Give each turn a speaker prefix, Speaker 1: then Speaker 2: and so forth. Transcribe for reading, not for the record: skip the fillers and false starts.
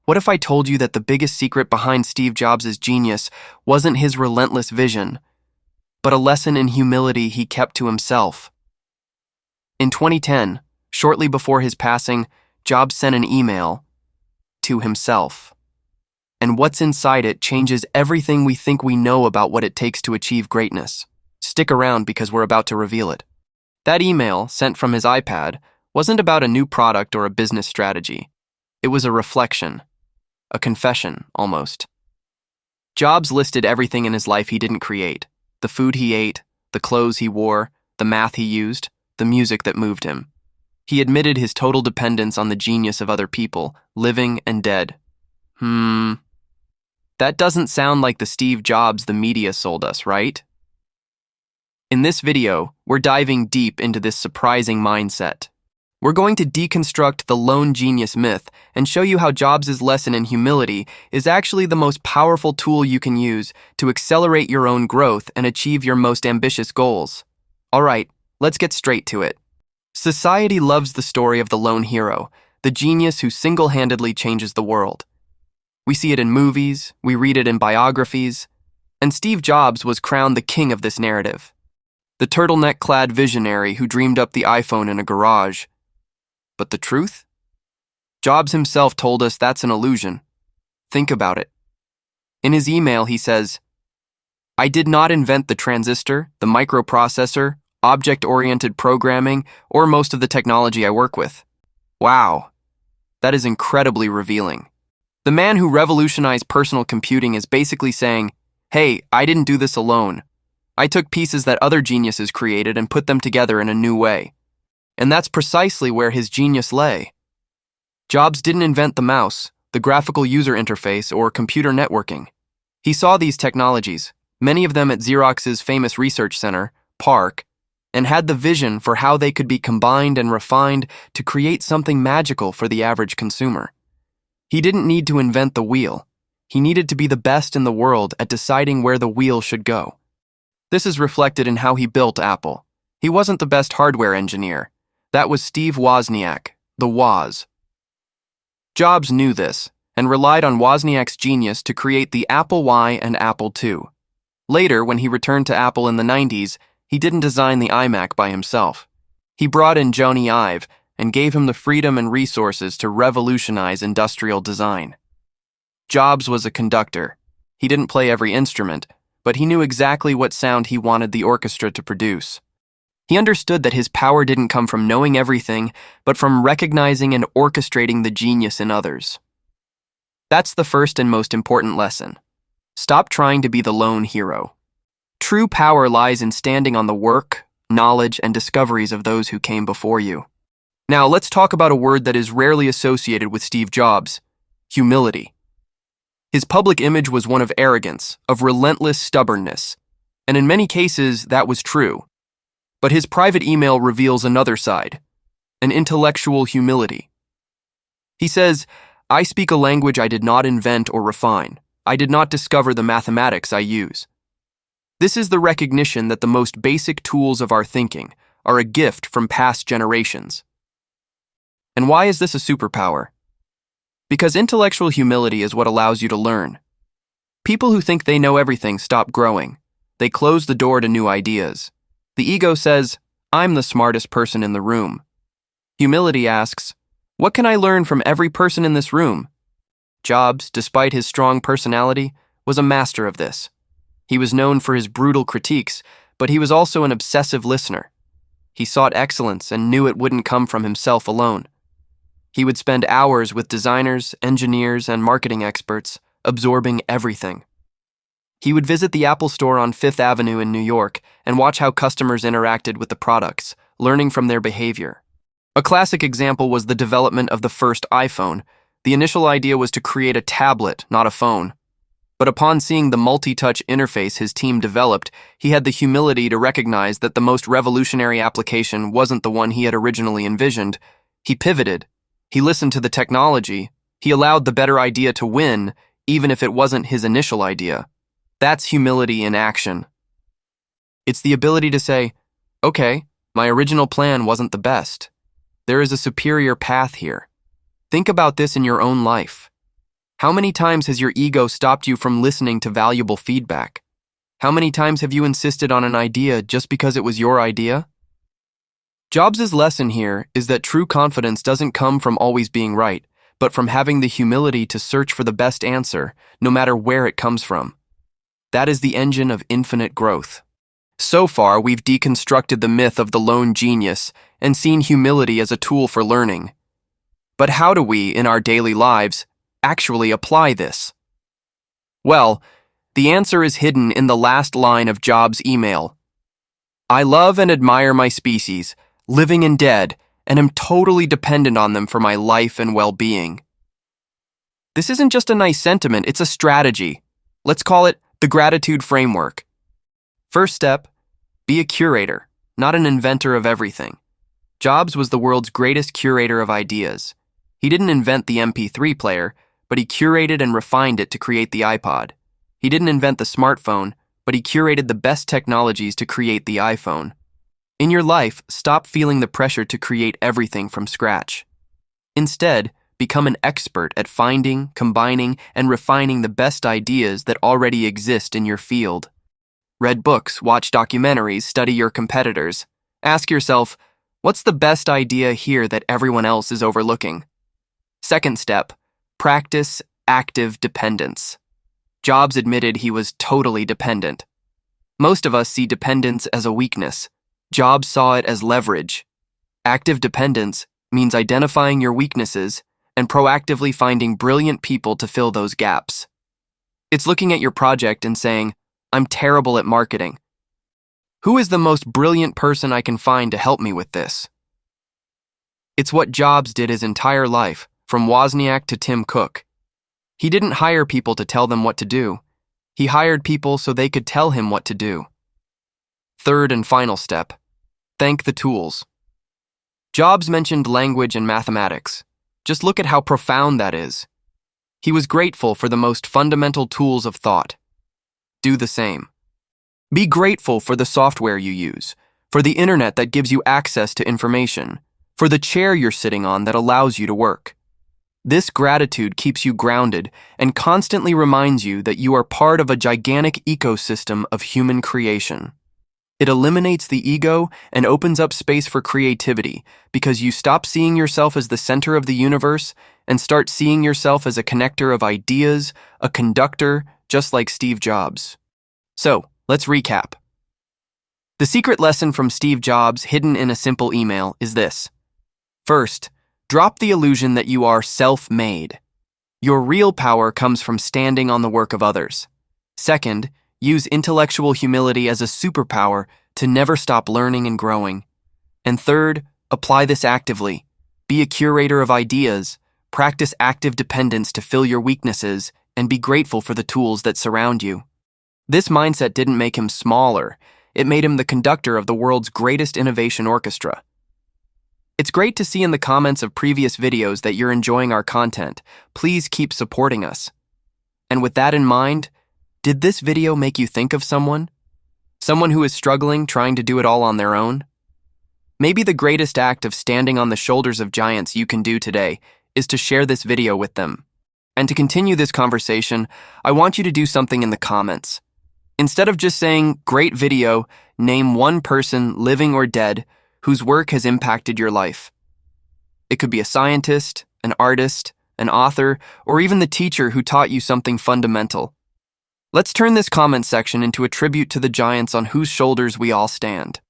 Speaker 1: What if I told you that the biggest secret behind Steve Jobs' genius wasn't his relentless vision, but a lesson in humility he kept to himself? In 2010, shortly before his passing, Jobs sent an email to himself. And what's inside it changes everything we think we know about what it takes to achieve greatness. Stick around because we're about to reveal it. That email, sent from his iPad, wasn't about a new product or a business strategy. It was a reflection, a confession, almost. Jobs listed everything in his life he didn't create: the food he ate, the clothes he wore, the math he used, the music that moved him. He admitted his total dependence on the genius of other people, living and dead. That doesn't sound like the Steve Jobs the media sold us, right? In this video, we're diving deep into this surprising mindset. We're going to deconstruct the lone genius myth and show you how Jobs' lesson in humility is actually the most powerful tool you can use to accelerate your own growth and achieve your most ambitious goals. All right, let's get straight to it. Society loves the story of the lone hero, the genius who single-handedly changes the world. We see it in movies, we read it in biographies, and Steve Jobs was crowned the king of this narrative. The turtleneck-clad visionary who dreamed up the iPhone in a garage. But the truth? Jobs himself told us that's an illusion. Think about it. In his email, he says, "I did not invent the transistor, the microprocessor, object-oriented programming, or most of the technology I work with." Wow, that is incredibly revealing. The man who revolutionized personal computing is basically saying, hey, I didn't do this alone. I took pieces that other geniuses created and put them together in a new way. And that's precisely where his genius lay. Jobs didn't invent the mouse, the graphical user interface, or computer networking. He saw these technologies, many of them at Xerox's famous research center, PARC, and had the vision for how they could be combined and refined to create something magical for the average consumer. He didn't need to invent the wheel. He needed to be the best in the world at deciding where the wheel should go. This is reflected in how he built Apple. He wasn't the best hardware engineer. That was Steve Wozniak, the Woz. Jobs knew this and relied on Wozniak's genius to create the Apple I and Apple II. Later, when he returned to Apple in the 90s, he didn't design the iMac by himself. He brought in Jony Ive and gave him the freedom and resources to revolutionize industrial design. Jobs was a conductor. He didn't play every instrument, but he knew exactly what sound he wanted the orchestra to produce. He understood that his power didn't come from knowing everything, but from recognizing and orchestrating the genius in others. That's the first and most important lesson. Stop trying to be the lone hero. True power lies in standing on the work, knowledge, and discoveries of those who came before you. Now, let's talk about a word that is rarely associated with Steve Jobs: humility. His public image was one of arrogance, of relentless stubbornness, and in many cases, that was true. But his private email reveals another side, an intellectual humility. He says, "I speak a language I did not invent or refine. I did not discover the mathematics I use." This is the recognition that the most basic tools of our thinking are a gift from past generations. And why is this a superpower? Because intellectual humility is what allows you to learn. People who think they know everything stop growing. They close the door to new ideas. The ego says, "I'm the smartest person in the room." Humility asks, "What can I learn from every person in this room?" Jobs, despite his strong personality, was a master of this. He was known for his brutal critiques, but he was also an obsessive listener. He sought excellence and knew it wouldn't come from himself alone. He would spend hours with designers, engineers, and marketing experts, absorbing everything. He would visit the Apple Store on Fifth Avenue in New York and watch how customers interacted with the products, learning from their behavior. A classic example was the development of the first iPhone. The initial idea was to create a tablet, not a phone. But upon seeing the multi-touch interface his team developed, he had the humility to recognize that the most revolutionary application wasn't the one he had originally envisioned. He pivoted. He listened to the technology. He allowed the better idea to win, even if it wasn't his initial idea. That's humility in action. It's the ability to say, okay, my original plan wasn't the best. There is a superior path here. Think about this in your own life. How many times has your ego stopped you from listening to valuable feedback? How many times have you insisted on an idea just because it was your idea? Jobs' lesson here is that true confidence doesn't come from always being right, but from having the humility to search for the best answer, no matter where it comes from. That is the engine of infinite growth. So far, we've deconstructed the myth of the lone genius and seen humility as a tool for learning. But how do we, in our daily lives, actually apply this? Well, the answer is hidden in the last line of Jobs' email. I love and admire my species, living and dead, and am totally dependent on them for my life and well-being. This isn't just a nice sentiment, it's a strategy. Let's call it the gratitude framework. First step, be a curator, not an inventor of everything. Jobs was the world's greatest curator of ideas. He didn't invent the MP3 player, but he curated and refined it to create the iPod. He didn't invent the smartphone, but he curated the best technologies to create the iPhone. In your life, stop feeling the pressure to create everything from scratch. Instead, become an expert at finding, combining, and refining the best ideas that already exist in your field. Read books, watch documentaries, study your competitors. Ask yourself, what's the best idea here that everyone else is overlooking? Second step, practice active dependence. Jobs admitted he was totally dependent. Most of us see dependence as a weakness. Jobs saw it as leverage. Active dependence means identifying your weaknesses and proactively finding brilliant people to fill those gaps. It's looking at your project and saying, I'm terrible at marketing. Who is the most brilliant person I can find to help me with this? It's what Jobs did his entire life, from Wozniak to Tim Cook. He didn't hire people to tell them what to do. He hired people so they could tell him what to do. Third and final step, thank the tools. Jobs mentioned language and mathematics. Just look at how profound that is. He was grateful for the most fundamental tools of thought. Do the same. Be grateful for the software you use, for the internet that gives you access to information, for the chair you're sitting on that allows you to work. This gratitude keeps you grounded and constantly reminds you that you are part of a gigantic ecosystem of human creation. It eliminates the ego and opens up space for creativity because you stop seeing yourself as the center of the universe and start seeing yourself as a connector of ideas, a conductor, just like Steve Jobs. So, let's recap. The secret lesson from Steve Jobs, hidden in a simple email, is this. First, drop the illusion that you are self-made. Your real power comes from standing on the work of others. Second, use intellectual humility as a superpower to never stop learning and growing. And third, apply this actively. Be a curator of ideas, practice active dependence to fill your weaknesses, and be grateful for the tools that surround you. This mindset didn't make him smaller, it made him the conductor of the world's greatest innovation orchestra. It's great to see in the comments of previous videos that you're enjoying our content. Please keep supporting us. And with that in mind, did this video make you think of someone? Someone who is struggling, trying to do it all on their own? Maybe the greatest act of standing on the shoulders of giants you can do today is to share this video with them. And to continue this conversation, I want you to do something in the comments. Instead of just saying, great video, name one person, living or dead, whose work has impacted your life. It could be a scientist, an artist, an author, or even the teacher who taught you something fundamental. Let's turn this comment section into a tribute to the giants on whose shoulders we all stand.